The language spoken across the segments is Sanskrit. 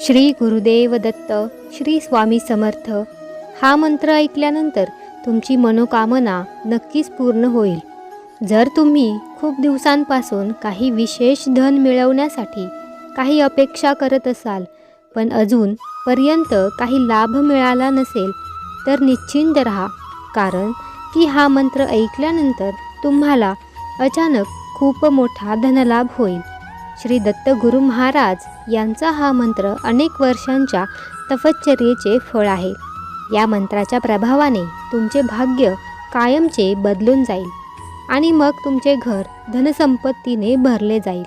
श्री गुरुदेव दत्त, श्री स्वामी समर्थ। हा मंत्र ऐकल्यानंतर तुमची मनोकामना नक्कीच पूर्ण होईल। जर तुम्ही खूप दिवसांपासून काही विशेष धन मिळवण्यासाठी काही अपेक्षा करत असाल, पण अजूनपर्यंत काही लाभ मिळाला नसेल, तर निश्चिंत राहा, कारण की हा मंत्र ऐकल्यानंतर तुम्हाला अचानक खूप मोठा धनलाभ होईल। श्री दत्त गुरु महाराज यांचा हा मंत्र अनेक वर्षांच्या तपश्चर्येचे फळ आहे। या मंत्राच्या प्रभावाने तुमचे भाग्य कायमचे बदलून जाईल आणि मग तुमचे घर धनसंपत्तीने भरले जाईल।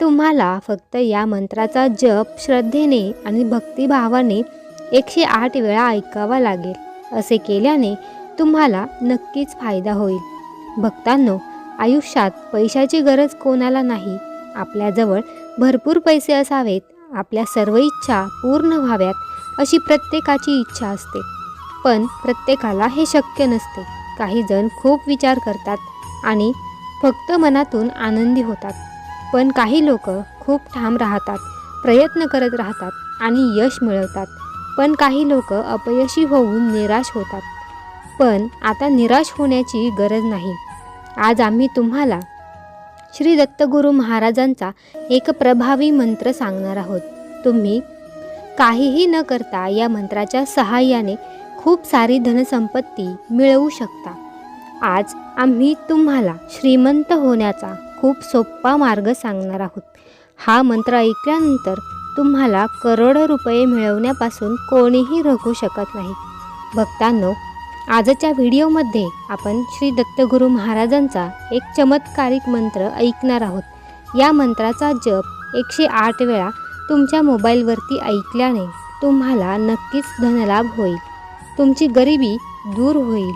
तुम्हाला फक्त या मंत्राचा जप श्रद्धेने आणि भक्तिभावाने 108 वेळा ऐकावा लागेल। असे केल्याने तुम्हाला नक्कीच फायदा होईल। भक्तांनो, आयुष्यात पैशाची गरज कोणाला नाही। आपल्याजवळ भरपूर पैसे असावेत, आपल्या सर्व इच्छा पूर्ण व्हाव्यात अशी प्रत्येकाची इच्छा असते, पण प्रत्येकाला हे शक्य नसते। काही जण खूप विचार करतात आणि फक्त मनातून आनंदी होतात, पण काही लोक खूप ठाम राहतात, प्रयत्न करत राहतात आणि यश मिळवतात, पण काही लोक अपयशी होऊन निराश होतात। पण आता निराश होण्याची गरज नाही। आज आम्ही तुम्हाला श्री दत्तगुरु महाराजांचा एक प्रभावी मंत्र सांगणार आहोत। तुम्ही काहीही न करता या मंत्राच्या सहाय्याने खूप सारी धनसंपत्ती मिळवू शकता। आज आम्ही तुम्हाला श्रीमंत होण्याचा खूप सोपा मार्ग सांगणार आहोत। हा मंत्र ऐकल्यानंतर तुम्हाला करोडो रुपये मिळवण्यापासून कोणीही रोखू शकत नाही। भक्तांनो, आजच्या व्हिडिओमध्ये आपण श्री दत्तगुरु महाराजांचा एक चमत्कारिक मंत्र ऐकणार आहोत। या मंत्राचा जप 108 वेळा तुमच्या मोबाईलवरती ऐकल्याने तुम्हाला नक्कीच धनलाभ होईल, तुमची गरिबी दूर होईल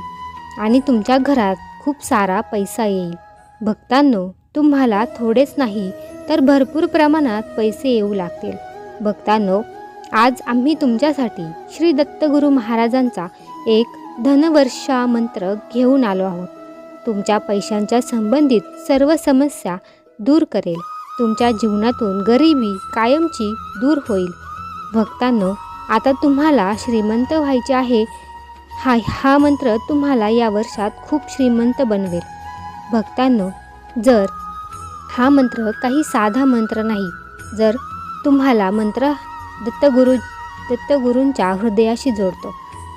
आणि तुमच्या घरात खूप सारा पैसा येईल। भक्तांनो, तुम्हाला थोडेच नाही तर भरपूर प्रमाणात पैसे येऊ लागतील। भक्तांनो, आज आम्ही तुमच्यासाठी श्री दत्तगुरु महाराजांचा एक धनवर्षा मंत्र घेऊन आलो आहोत। तुमच्या पैशांच्या संबंधित सर्व समस्या दूर करेल, तुमच्या जीवनातून गरिबी कायमची दूर होईल। भक्तांनो, आता तुम्हाला श्रीमंत व्हायचे आहे। हा मंत्र तुम्हाला या वर्षात खूप श्रीमंत बनवेल। भक्तांनो, जर हा मंत्र काही साधा मंत्र नाही, जर तुम्हाला मंत्र दत्तगुरूंच्या हृदयाशी जोडतो।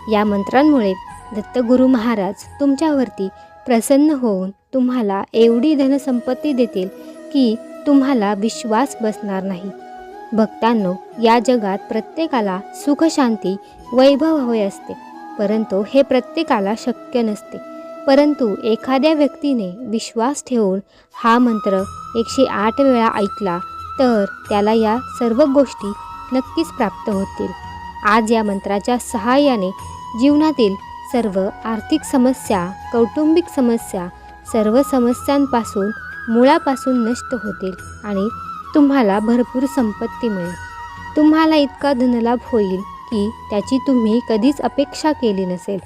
या मंत्रांमुळे दत्तगुरु महाराज तुमच्यावरती प्रसन्न होऊन तुम्हाला एवढी धनसंपत्ती देतील की तुम्हाला विश्वास बसणार नाही। भक्तांनो, या जगात प्रत्येकाला सुख शांती वैभव हवे असते, परंतु हे प्रत्येकाला शक्य नसते। परंतु एखाद्या व्यक्तीने विश्वास ठेवून हा मंत्र 108 वेळा ऐकला तर त्याला या सर्व गोष्टी नक्कीच प्राप्त होतील। आज या मंत्राच्या सहाय्याने जीवनातील सर्व आर्थिक समस्या, कौटुंबिक समस्या, सर्व समस्यांपासून मुळापासून नष्ट होतील आणि तुम्हाला भरपूर संपत्ती मिळेल। तुम्हाला इतका धनलाभ होईल की त्याची तुम्ही कधीच अपेक्षा केली नसेल।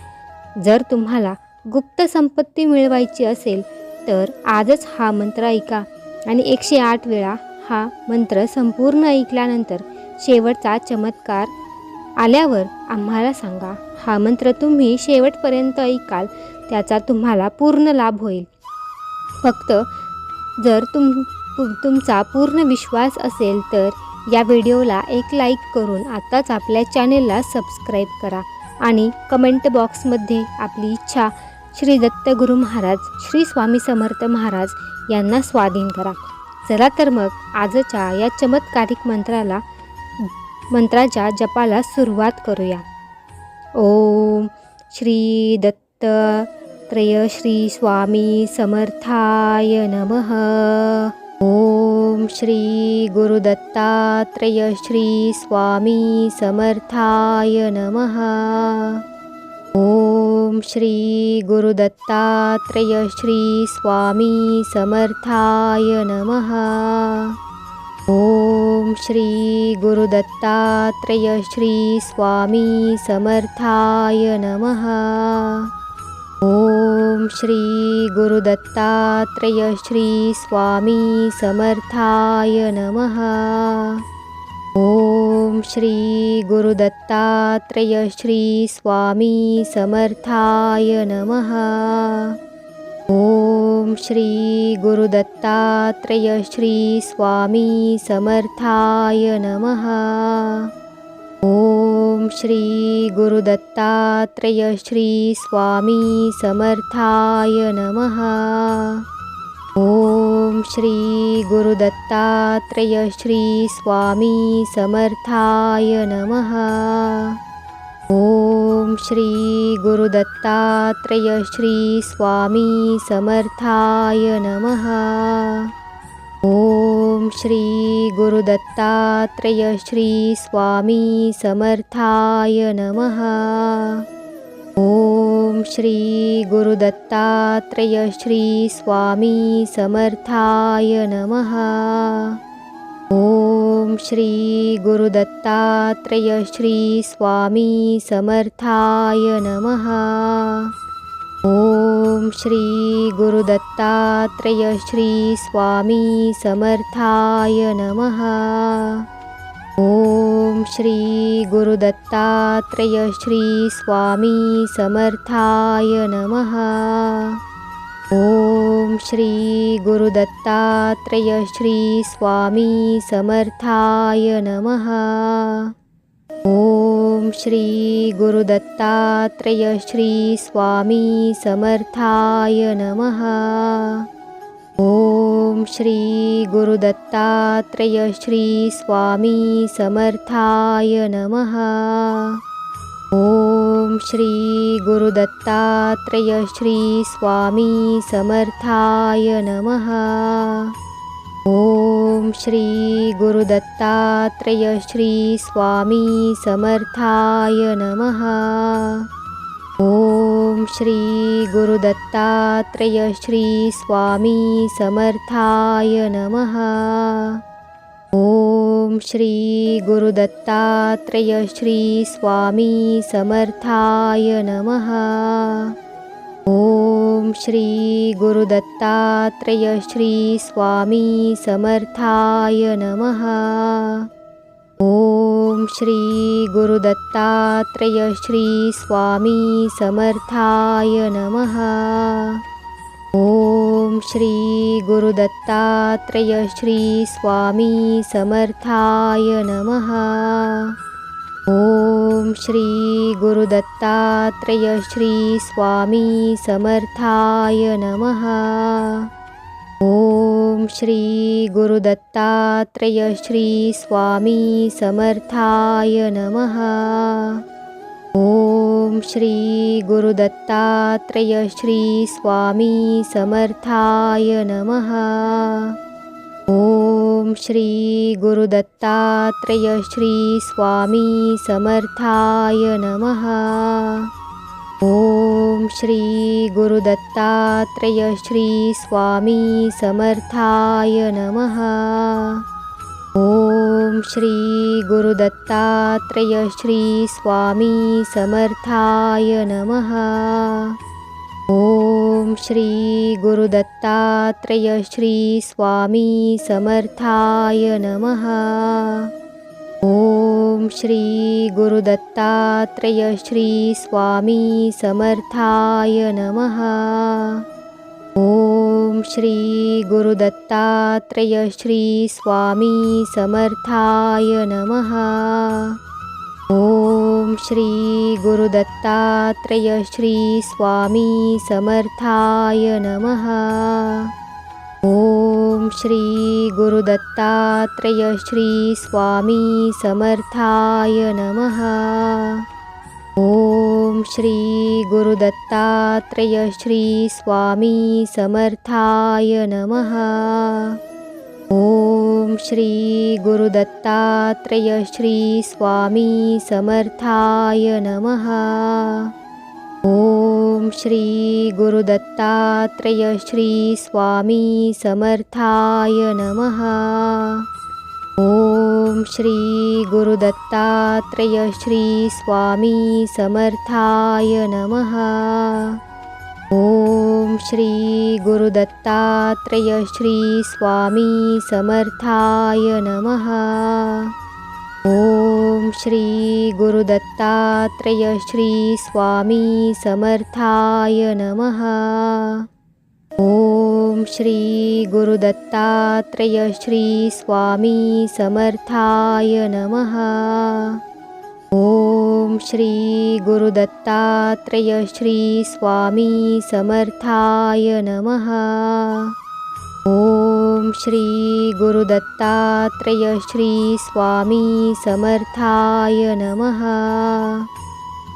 जर तुम्हाला गुप्त संपत्ती मिळवायची असेल तर आजच हा मंत्र ऐका आणि 108 वेळा हा मंत्र संपूर्ण ऐकल्यानंतर शेवटचा चमत्कार आल्यावर आम्हाला सांगा। हा मंत्र तुम्ही शेवटपर्यंत ऐकाल त्याचा तुम्हाला पूर्ण लाभ होईल। फक्त जर तुमचा पूर्ण विश्वास असेल तर या व्हिडिओला एक लाईक करून आत्ताच आपल्या चॅनेलला सबस्क्राईब करा आणि कमेंट बॉक्समध्ये आपली इच्छा श्री दत्तगुरु महाराज, श्री स्वामी समर्थ महाराज यांना स्वाधीन करा। चला तर मग आजच्या या चमत्कारिक मंत्राच्या जपाला सुरुवात करूया। ओम श्री दत्तात्रेय श्री स्वामी समर्थाय नमः। ओम श्री गुरु दत्तात्रेय श्री स्वामी समर्थाय नमः। ओम श्री गुरु दत्तात्रेय श्री स्वामी समर्थाय नमः। ओम श्री गुरु दत्तात्रेय श्री स्वामी समर्थाय नमः। ओम श्री गुरु दत्तात्रेय श्री स्वामी समर्थाय नमः। ओम श्री गुरुदत्तात्रेय श्री स्वामी समर्थाय नमः। ओम श्री गुरुदत्तात्रेय श्री स्वामी समर्थाय नमः। ओम श्री गुरुदत्तात्रेय श्री स्वामी समर्थाय नमः। ओम श्री गुरुदत्तात्रेय श्री स्वामी समर्थाय नमः। ओम श्री गुरुदत्तात्रेय श्री स्वामी समर्थाय नमः। ओम श्री गुरुदत्तात्रेय श्री स्वामी समर्थाय नमः। ओम श्री गुरुदत्तात्रेय श्री स्वामी समर्थाय नमः। ओम श्री गुरुदत्तात्रेय श्री स्वामी समर्थाय नमः। ओम श्री गुरुदत्तात्रेय श्री स्वामी समर्थाय नमः। ओम श्री गुरुदत्तात्रेय श्री स्वामी समर्थाय नमः। ओम श्री गुरुदत्तात्रेय श्री स्वामी समर्थाय नमः। ओम श्री गुरुदत्तात्रेय श्री स्वामी समर्थाय नमः। ओम श्री गुरुदत्तात्रेय श्री स्वामी समर्थाय नमः। ओम श्री गुरुदत्तात्रेय श्री स्वामी समर्थाय नमः। ओम श्री गुरुदत्तात्रेय श्री स्वामी समर्थाय नमः। ओम श्री गुरुदत्तात्रेय श्री स्वामी समर्थाय नमः। ओम श्री गुरुदत्तात्रेय श्री स्वामी समर्थाय नमः। ओम श्री गुरुदत्तात्रेय श्री स्वामी समर्थाय नमः। ओम श्री गुरुदत्तात्रेय श्री स्वामी समर्थाय नमः। ओम श्री गुरुदत्तात्रेय श्री स्वामी समर्थाय नमः। ओम श्री गुरुदत्तात्रेय श्री स्वामी समर्थाय नमः। ओम श्री गुरुदत्तात्रेय श्री स्वामी समर्थाय नमः। ओम श्री गुरुदत्तात्रेय श्री स्वामी समर्थाय नमः। ओम श्री गुरुदत्तात्रेय श्री स्वामी समर्थाय नमः। ओम श्री गुरुदत्तात्रेय श्री स्वामी समर्थाय नमः। ओम श्री गुरुदत्तात्रेय श्री स्वामी समर्थाय नमः। ओम श्री गुरुदत्तात्रेय श्री स्वामी समर्थाय नमः। ओम श्री गुरुदत्तात्रेय श्री स्वामी समर्थाय नमः। ओम श्री गुरुदत्तात्रेय श्री स्वामी समर्थाय नमः। ओम श्री गुरुदत्तात्रेय श्री स्वामी समर्थाय नमः। ओम श्री गुरुदत्तात्रेय श्री स्वामी समर्थाय नमः। ओम श्री गुरुदत्तात्रेय श्री स्वामी समर्थाय नमः। ओम श्री गुरुदत्तात्रेय श्री स्वामी समर्थाय नमः। ओम श्री गुरुदत्तात्रेय श्री स्वामी समर्थाय नमः। ओम श्री गुरुदत्तात्रेय श्री स्वामी समर्थाय नमः। ओम श्री गुरुदत्तात्रेय श्री स्वामी समर्थाय नमः। ओम श्री गुरुदत्तात्रेय श्री स्वामी समर्थाय नमः। ओम श्री गुरुदत्तात्रेय श्री स्वामी समर्थाय नमः। ओम श्री गुरुदत्तात्रेय श्री स्वामी समर्थाय नमः। ओम श्री गुरुदत्तात्रेय श्री स्वामी समर्थाय नमः।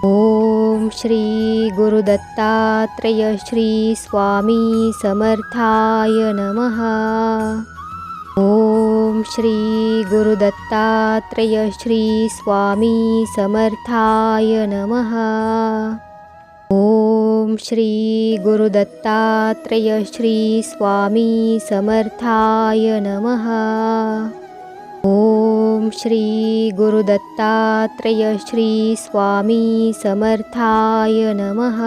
ओम श्री गुरुदत्तात्रेय श्री स्वामी समर्थाय नमः। ओम श्री गुरुदत्तात्रेय श्री स्वामी समर्थाय नमः। ओम श्री गुरुदत्तात्रेय श्री स्वामी समर्थाय नमः। ओम श्री गुरुदत्तात्रेय श्री स्वामी समर्थाय नमः।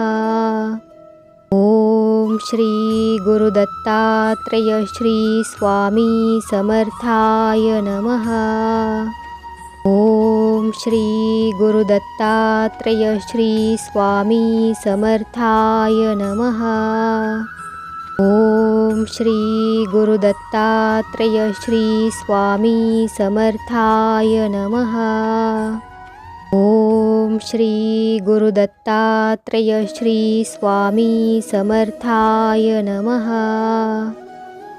ओम श्री गुरुदत्तात्रेय श्री स्वामी समर्थाय नमः। ओम श्री गुरुदत्तात्रेय श्री स्वामी समर्थाय नमः। ओम श्री गुरुदत्तात्रेय श्री स्वामी समर्थाय नमः। ओम श्री गुरुदत्तात्रेय श्री स्वामी समर्थाय नमः।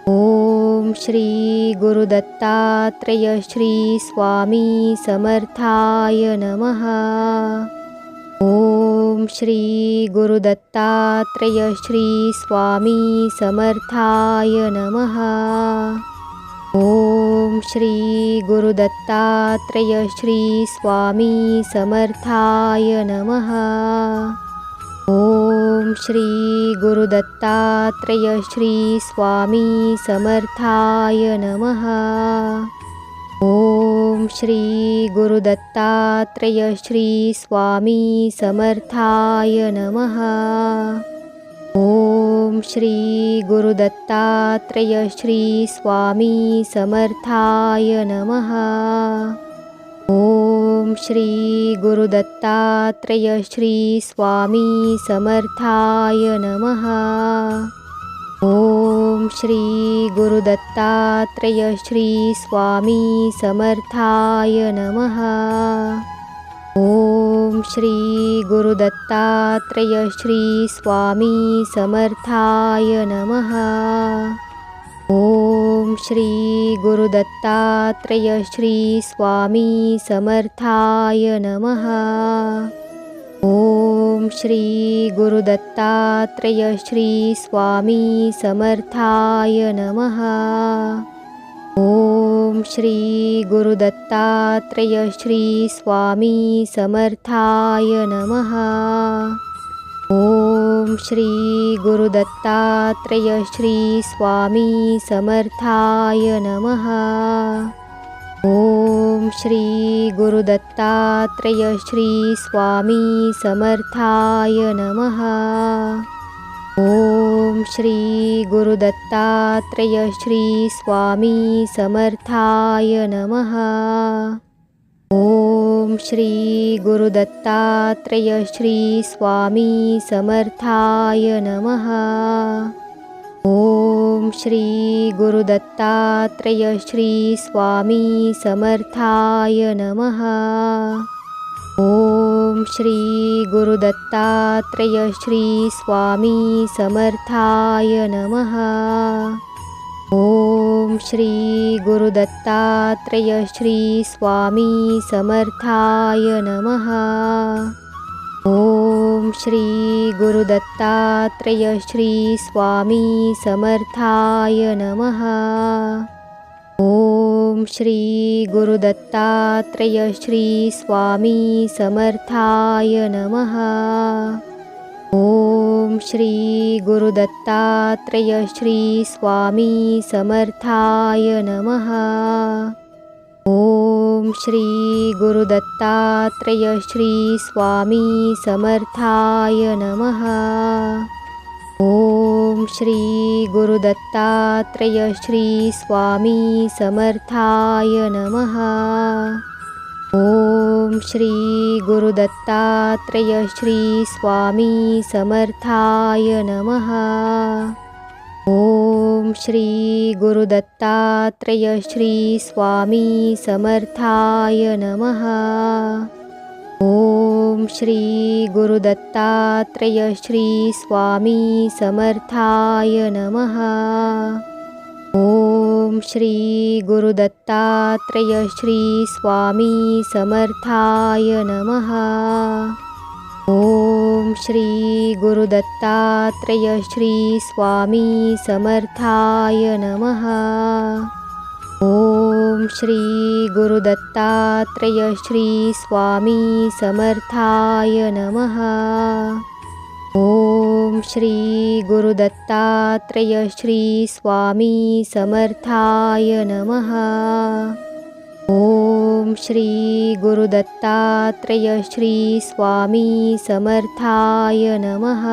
ओम श्री गुरुदत्तात्रेय श्री स्वामी समर्थाय नमः। ओम श्री गुरुदत्तात्रेय श्री स्वामी समर्थाय नमः। ओम श्री गुरुदत्तात्रेय श्री स्वामी समर्थाय नमः। ओम श्री गुरुदत्तात्रेय श्री स्वामी समर्थाय नमः। ओम श्री गुरुदत्तात्रेय श्री स्वामी समर्थाय नमः। ओम श्री गुरुदत्तात्रेय श्री स्वामी समर्थाय नमः। ओम श्री गुरुदत्तात्रेय श्री स्वामी समर्थाय नमः। ओम श्री गुरुदत्तात्रेय श्री स्वामी समर्थाय नमः। ओम श्री गुरुदत्तात्रेय श्री स्वामी समर्थाय नमः। ओम श्री गुरुदत्तात्रेय श्री स्वामी समर्थाय नमः। ओम श्री गुरुदत्तात्रेय श्री स्वामी समर्थाय नमः। ओम श्री गुरुदत्तात्रेय श्री स्वामी समर्थाय नमः। ओम श्री गुरुदत्तात्रेय श्री स्वामी समर्थाय नमः। ओम श्री गुरुदत्तात्रेय श्री स्वामी समर्थाय नमः। ओम श्री गुरुदत्तात्रेय श्री स्वामी समर्थाय नमः। ओम श्री गुरुदत्तात्रेय श्री स्वामी समर्थाय नमः। ओम श्री गुरुदत्तात्रेय श्री स्वामी समर्थाय नमः। ओम श्री गुरुदत्तात्रेय श्री स्वामी समर्थाय नमः। ओम श्री गुरुदत्तात्रेय श्री स्वामी समर्थाय नमः। ओम श्री गुरुदत्तात्रेय श्री स्वामी समर्थाय नमः। ओम श्री गुरुदत्तात्रेय श्री स्वामी समर्थाय नमः। ओम श्री गुरुदत्तात्रेय श्री स्वामी समर्थाय नमः। ओम श्री गुरुदत्तात्रेय श्री स्वामी समर्थाय नमः। ओम श्री गुरुदत्तात्रेय श्री स्वामी समर्थाय नमः। ओम श्री गुरुदत्तात्रेय श्री स्वामी समर्थाय नमः। ओम श्री गुरुदत्तात्रेय श्री स्वामी समर्थाय नमः। ओम श्री गुरुदत्तात्रेय श्री स्वामी समर्थाय नमः। ओम श्री गुरुदत्तात्रेय श्री स्वामी समर्थाय नमः। ओम श्री गुरुदत्तात्रेय श्री स्वामी समर्थाय नमः। ओम श्री गुरुदत्तात्रेय श्री स्वामी समर्थाय नमः। ओम श्री गुरुदत्तात्रेय श्री स्वामी समर्थाय नमः। ओम श्री गुरुदत्तात्रेय श्री स्वामी समर्थाय नमः।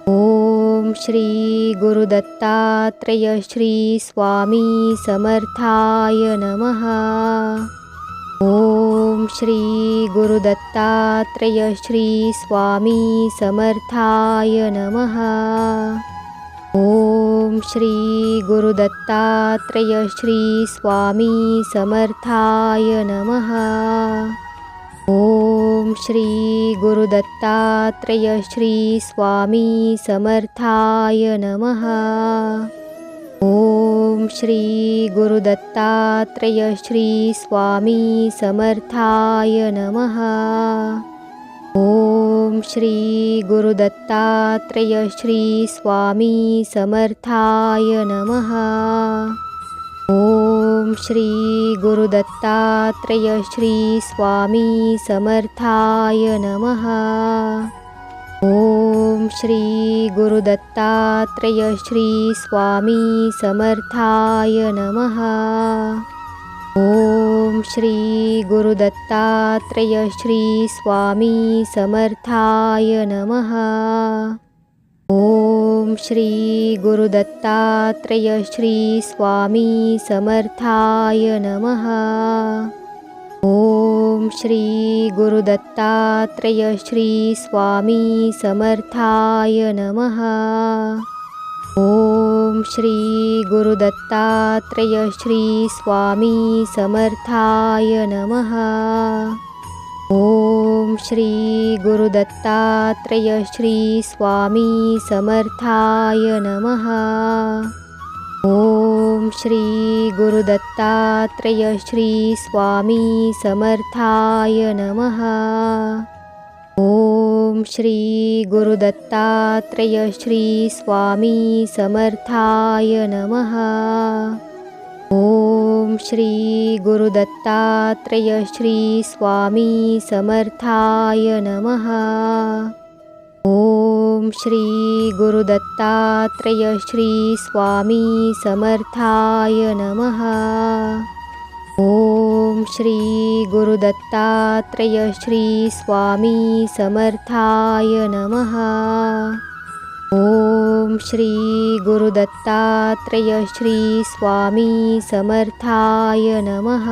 ओम श्री गुरुदत्तात्रेय श्री स्वामी समर्थाय नमः। ओम श्री गुरुदत्तात्रेय श्री स्वामी समर्थाय नमः। ओम श्री गुरुदत्तात्रेय श्री स्वामी समर्थाय नमः। ओम श्री गुरुदत्तात्रेय श्री स्वामी समर्थाय नमः। ओम श्री गुरुदत्तात्रेय श्री स्वामी समर्थाय नमः। ओम श्री गुरुदत्तात्रेय श्री स्वामी समर्थाय नमः। ओम श्री गुरुदत्तात्रेय श्री स्वामी समर्थाय नमः। ओम श्री गुरुदत्तात्रेय श्री स्वामी समर्थाय नमः। ओम श्री गुरुदत्तात्रेय श्री स्वामी समर्थाय नमः। ओम श्री गुरुदत्तात्रेय श्री स्वामी समर्थाय नमः। ओम श्री गुरुदत्तात्रेय श्री स्वामी समर्थाय नमः। ओम श्री गुरुदत्तात्रेय श्री स्वामी समर्थाय नमः। ओम श्री गुरुदत्तात्रेय श्री स्वामी समर्थाय नमः। ओम श्री गुरुदत्तात्रेय श्री स्वामी समर्थाय नमः। ओम श्री गुरुदत्तात्रेय श्री स्वामी समर्थाय नमः। ओम श्री गुरुदत्तात्रेय श्री स्वामी समर्थाय नमः। ओम श्री गुरुदत्तात्रेय श्री स्वामी समर्थाय नमः। ओम श्री गुरुदत्तात्रेय श्री स्वामी समर्थाय नमः। ओम श्री गुरुदत्तात्रेय श्री स्वामी समर्थाय नमः।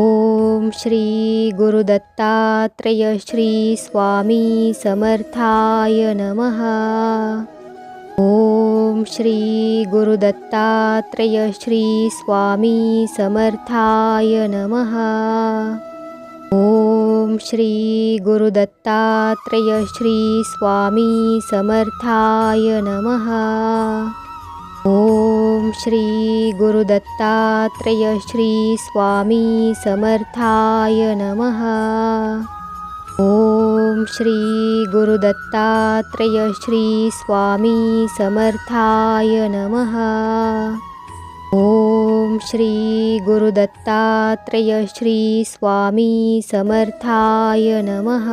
ओम श्री गुरुदत्तात्रेय श्री स्वामी समर्थाय नमः। ओम श्री गुरुदत्तात्रेय श्री स्वामी समर्थाय नमः। ओम श्री गुरुदत्तात्रेय श्री स्वामी समर्थाय नमः। ओम श्री गुरुदत्तात्रेय श्री स्वामी समर्थाय नमः। ओम श्री गुरुदत्तात्रेय श्री स्वामी समर्थाय नमः। ओम श्री गुरुदत्तात्रेय श्री स्वामी समर्थाय नमः।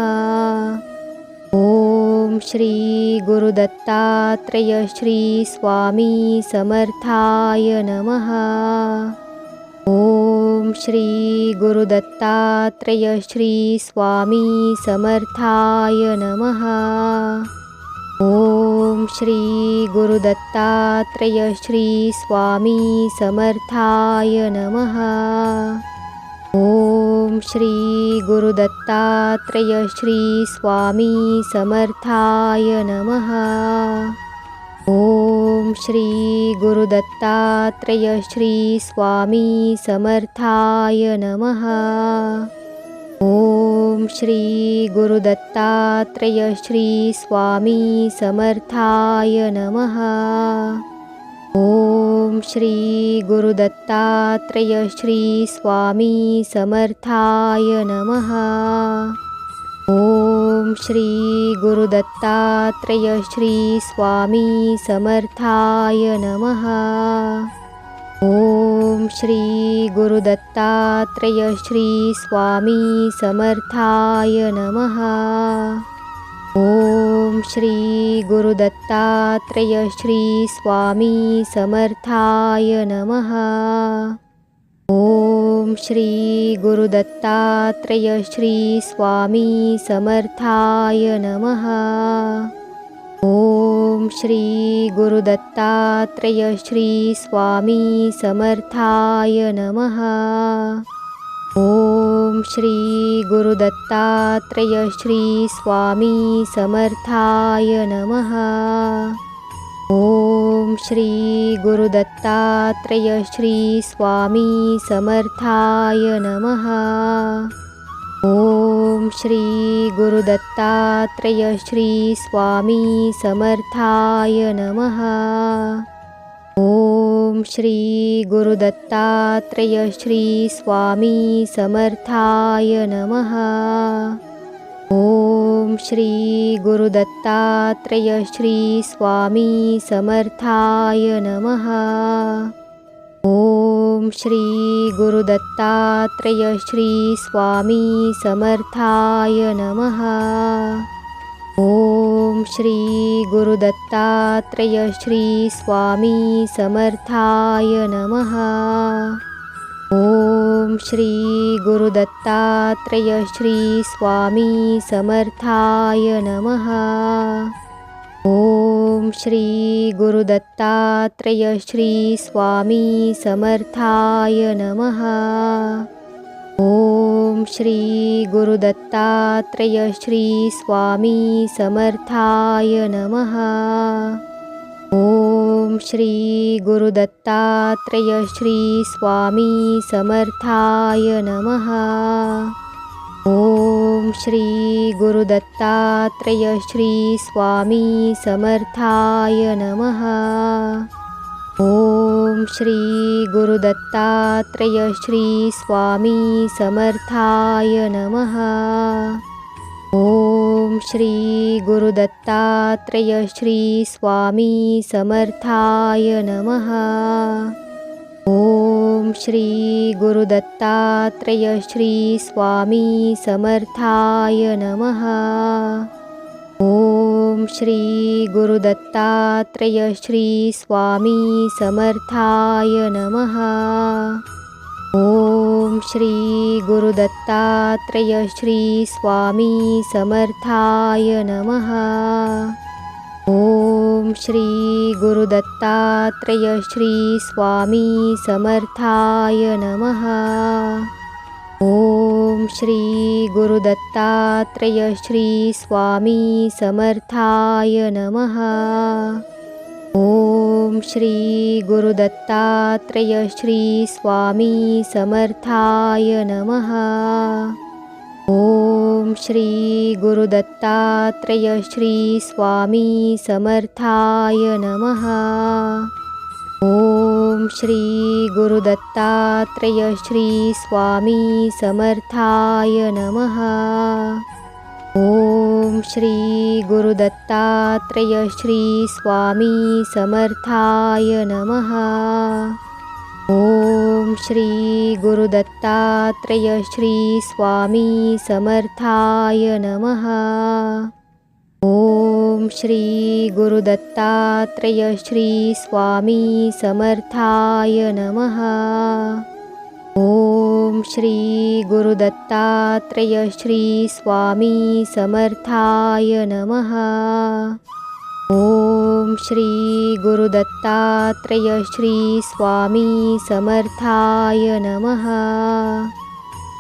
ओम श्री गुरुदत्तात्रेय श्री स्वामी समर्थाय नमः। ओम श्री गुरुदत्तात्रेय श्री स्वामी समर्थाय नमः। ओम श्री गुरुदत्तात्रेय श्री स्वामी समर्थाय नमः। ओम श्री गुरुदत्तात्रेय श्री स्वामी समर्थाय नमः। ओम श्री गुरुदत्तात्रेय श्री स्वामी समर्थाय नमः। ओम श्री गुरुदत्तात्रेय श्री स्वामी समर्थाय नमः। ओम श्री गुरुदत्तात्रेय श्री स्वामी समर्थाय नमः। ओम श्री गुरुदत्तात्रेय श्री स्वामी समर्थाय नमः। ओम श्री गुरुदत्तात्रेय श्री स्वामी समर्थाय नमः। ओम श्री गुरुदत्तात्रेय श्री स्वामी समर्थाय नमः। ओम श्री गुरुदत्तात्रेय श्री स्वामी समर्थाय नमः। ओम श्री गुरुदत्तात्रेय श्री स्वामी समर्थाय नमः। ओम श्री गुरुदत्तात्रेय श्री स्वामी समर्थाय नमः। ओम श्री गुरुदत्तात्रेय श्री स्वामी समर्थाय नमः। ओम श्री गुरुदत्तात्रेय श्री स्वामी समर्थाय नमः। ओम श्री गुरुदत्तात्रेय श्री स्वामी समर्थाय नमः। ओम श्री गुरुदत्तात्रेय श्री स्वामी समर्थाय नमः। ओम श्री गुरुदत्तात्रेय श्री स्वामी समर्थाय नमः। ओम श्री गुरुदत्तात्रेय श्री स्वामी समर्थाय नमः। ओम श्री गुरुदत्तात्रेय श्री स्वामी समर्थाय नमः। ओम श्री गुरुदत्तात्रेय श्री स्वामी समर्थाय नमः। ओम श्री गुरुदत्तात्रेय श्री स्वामी समर्थाय नमः। ओम श्री गुरुदत्तात्रेय श्री स्वामी समर्थाय नमः। ओम श्री गुरुदत्तात्रेय श्री स्वामी समर्थाय नमः। ओम श्री गुरुदत्तात्रेय श्री स्वामी समर्थाय नमः। ओम श्री गुरुदत्तात्रेय श्री स्वामी समर्थाय नमः। ओम श्री गुरुदत्तात्रेय श्री स्वामी समर्थाय नमः। ओम श्री गुरुदत्तात्रेय श्री स्वामी समर्थाय नमः। ओम श्री गुरुदत्तात्रेय श्री स्वामी समर्थाय नमः। ओम श्री गुरुदत्तात्रेय श्री स्वामी समर्थाय नमः। ओम श्री गुरुदत्तात्रेय श्री स्वामी समर्थाय नमः। ओम श्री गुरुदत्तात्रेय श्री स्वामी समर्थाय नमः। ओम श्री गुरुदत्तात्रेय श्री स्वामी समर्थाय नमः। ओम श्री गुरुदत्तात्रेय श्री स्वामी समर्थाय नमः। ओम श्री गुरुदत्तात्रेय श्री स्वामी समर्थाय नमः। ओम श्री गुरुदत्तात्रेय श्री स्वामी समर्थाय नमः। ओम श्री गुरुदत्तात्रेय श्री स्वामी समर्थाय नमः। ओम श्री गुरुदत्तात्रेय श्री स्वामी समर्थाय नमः। ओम श्री गुरुदत्तात्रेय श्री स्वामी समर्थाय नमः।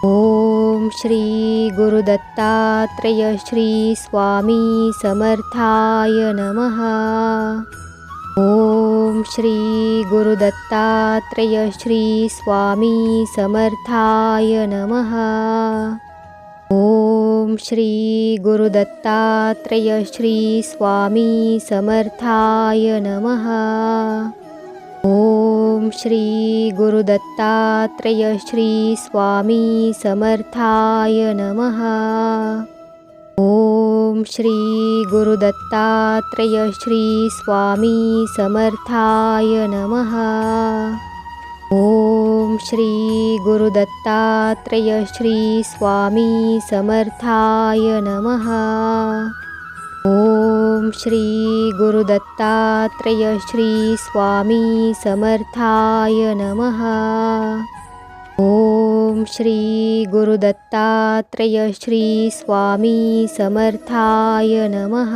ओम श्री गुरुदत्तात्रेय श्री स्वामी समर्थाय नमः। ओम श्री गुरुदत्तात्रेय श्री स्वामी समर्थाय नमः। ओम श्री गुरुदत्तात्रेय श्री स्वामी समर्थाय नमः। ओम श्री गुरुदत्तात्रेय श्री स्वामी समर्थाय नमः। ओम श्री गुरुदत्तात्रेय श्री स्वामी समर्थाय नमः। ओम श्री गुरुदत्तात्रेय श्री स्वामी समर्थाय नमः। ओम श्री गुरुदत्तात्रेय श्री स्वामी समर्थाय नमः। ओम श्री गुरुदत्तात्रेय श्री स्वामी समर्थाय नमः।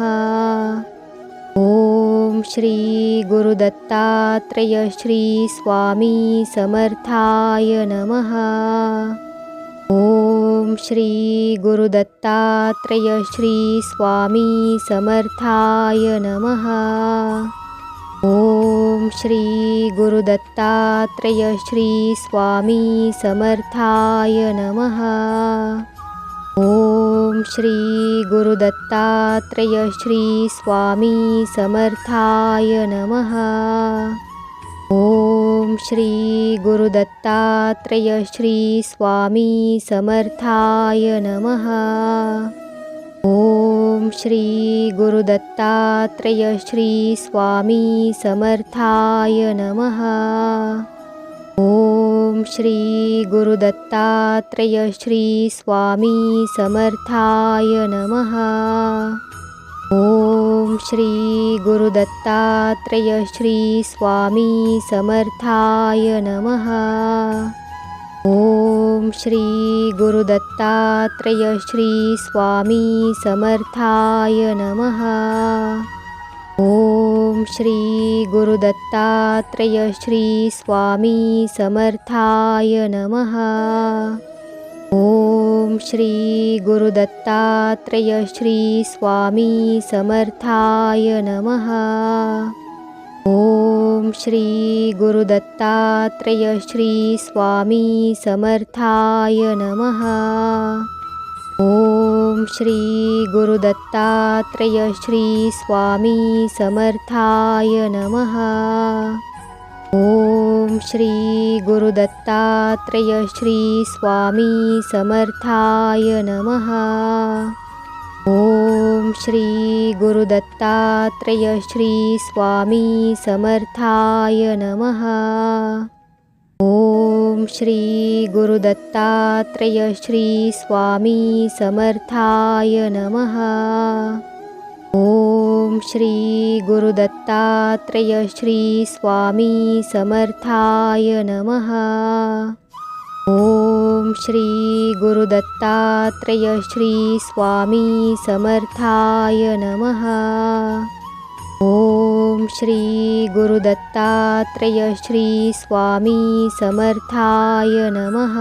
ओम श्री गुरुदत्तात्रेय श्री स्वामी समर्थाय नमः। ओम श्री गुरुदत्तात्रेय श्री स्वामी समर्थाय नमः। ओम श्री गुरुदत्तात्रेय श्री स्वामी समर्थाय नमः। ओम श्री गुरुदत्तात्रेय श्री स्वामी समर्थाय नमः। ओम श्री गुरुदत्तात्रेय श्री स्वामी समर्थाय नमः। ओम श्री गुरुदत्तात्रेय श्री स्वामी समर्थाय नमः। ओम श्री गुरुदत्तात्रेय श्री स्वामी समर्थाय नमः। ओम श्री गुरुदत्तात्रेय श्री स्वामी समर्थाय नमः। ओम श्री गुरुदत्तात्रेय श्री स्वामी समर्थाय नमः। ओम श्री गुरुदत्तात्रेय श्री स्वामी समर्थाय नमः। ओम श्री गुरुदत्तात्रेय श्री स्वामी समर्थाय नमः। ओम श्री गुरुदत्तात्रेय श्री स्वामी समर्थाय नमः। ओम श्री गुरुदत्तात्रेय श्री स्वामी समर्थाय नमः। ओम श्री गुरुदत्तात्रेय श्री स्वामी समर्थाय नमः। ओम श्री गुरुदत्तात्रेय श्री स्वामी समर्थाय नमः। ओम श्री गुरुदत्तात्रेय श्री स्वामी समर्थाय नमः। ओम श्री गुरुदत्तात्रेय श्री स्वामी समर्थाय नमः। ओम श्री गुरुदत्तात्रेय श्री स्वामी समर्थाय नमः। ओम श्री गुरुदत्तात्रेय श्री स्वामी समर्थाय नमः।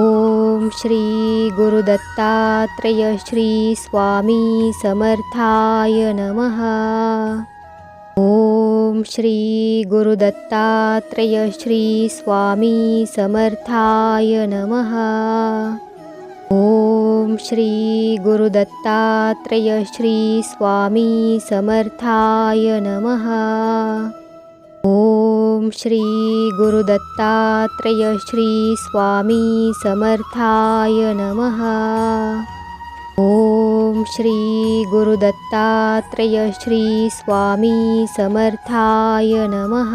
ओम श्री गुरुदत्तात्रेय श्री स्वामी समर्थाय नमः। ओम श्री गुरुदत्तात्रेय श्री स्वामी समर्थाय नमः। ओम श्री गुरुदत्तात्रेय श्री स्वामी समर्थाय नमः। ओम श्री गुरुदत्तात्रेय श्री स्वामी समर्थाय नमः। ओम श्री गुरुदत्तात्रेय श्री स्वामी समर्थाय नमः।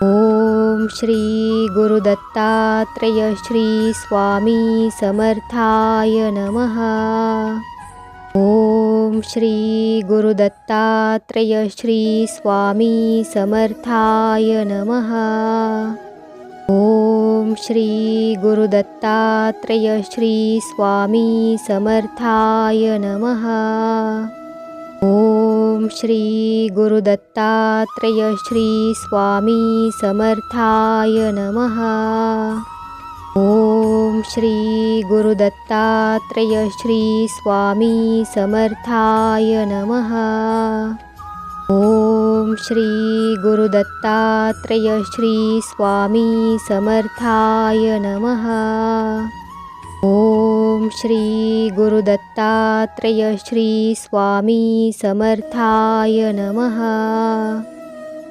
ओम श्री गुरुदत्तात्रेय श्री स्वामी समर्थाय नमः। ओम श्री गुरुदत्तात्रेय श्री स्वामी समर्थाय नमः। ओम श्री गुरुदत्तात्रेय श्री स्वामी समर्थाय नमः। ओम श्री गुरुदत्तात्रेय श्री स्वामी समर्थाय नमः। ओम श्री गुरुदत्तात्रेय श्री स्वामी समर्थाय नमः। ओम श्री गुरुदत्तात्रेय श्री स्वामी समर्थाय नमः। ओम श्री गुरुदत्तात्रेय श्री स्वामी समर्थाय नमः।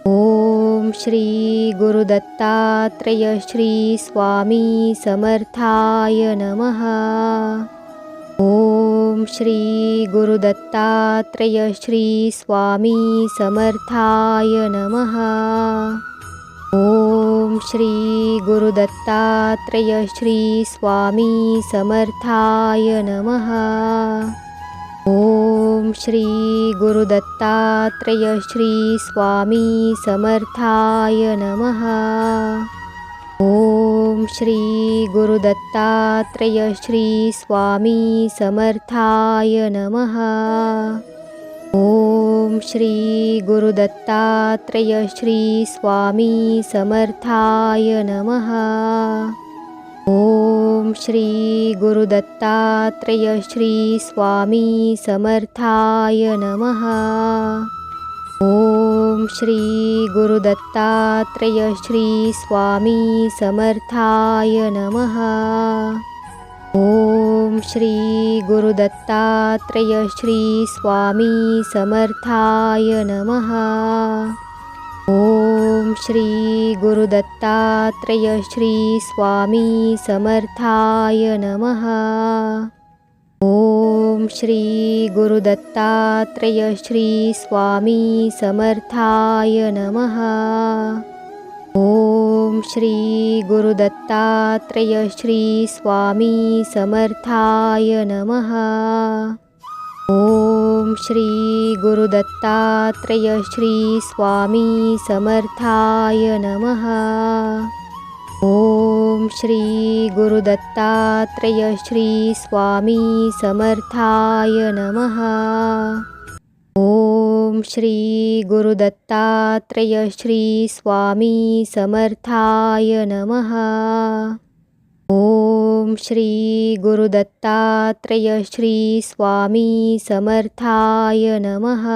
ओम श्री गुरुदत्तात्रेय श्री स्वामी समर्थाय नमः। ओम श्री गुरुदत्तात्रेय श्री स्वामी समर्थाय नमः। ओम श्री गुरुदत्तात्रेय श्री स्वामी समर्थाय नमः। ओम श्री गुरुदत्तात्रेय श्री स्वामी समर्थाय नमः। ओम श्री गुरुदत्तात्रेय श्री स्वामी समर्थाय नमः। ओम श्री गुरुदत्तात्रेय श्री स्वामी समर्थाय नमः। ओम श्री गुरुदत्तात्रेय श्री स्वामी समर्थाय नमः। ओम श्री गुरुदत्तात्रेय श्री स्वामी समर्थाय नमः। ओम श्री गुरुदत्तात्रेय श्री स्वामी समर्थाय नमः। ओम श्री गुरुदत्तात्रेय श्री स्वामी समर्थाय नमः। ओम श्री गुरुदत्तात्रेय श्री स्वामी समर्थाय नमः। ओम श्री गुरुदत्तात्रेय श्री स्वामी समर्थाय नमः। ओम श्री गुरुदत्तात्रेय श्री स्वामी समर्थाय नमः। ओम श्री गुरुदत्तात्रेय श्री स्वामी समर्थाय नमः। ओम श्री गुरुदत्तात्रेय श्री स्वामी समर्थाय नमः। ओम श्री गुरुदत्तात्रेय श्री स्वामी समर्थाय नमः।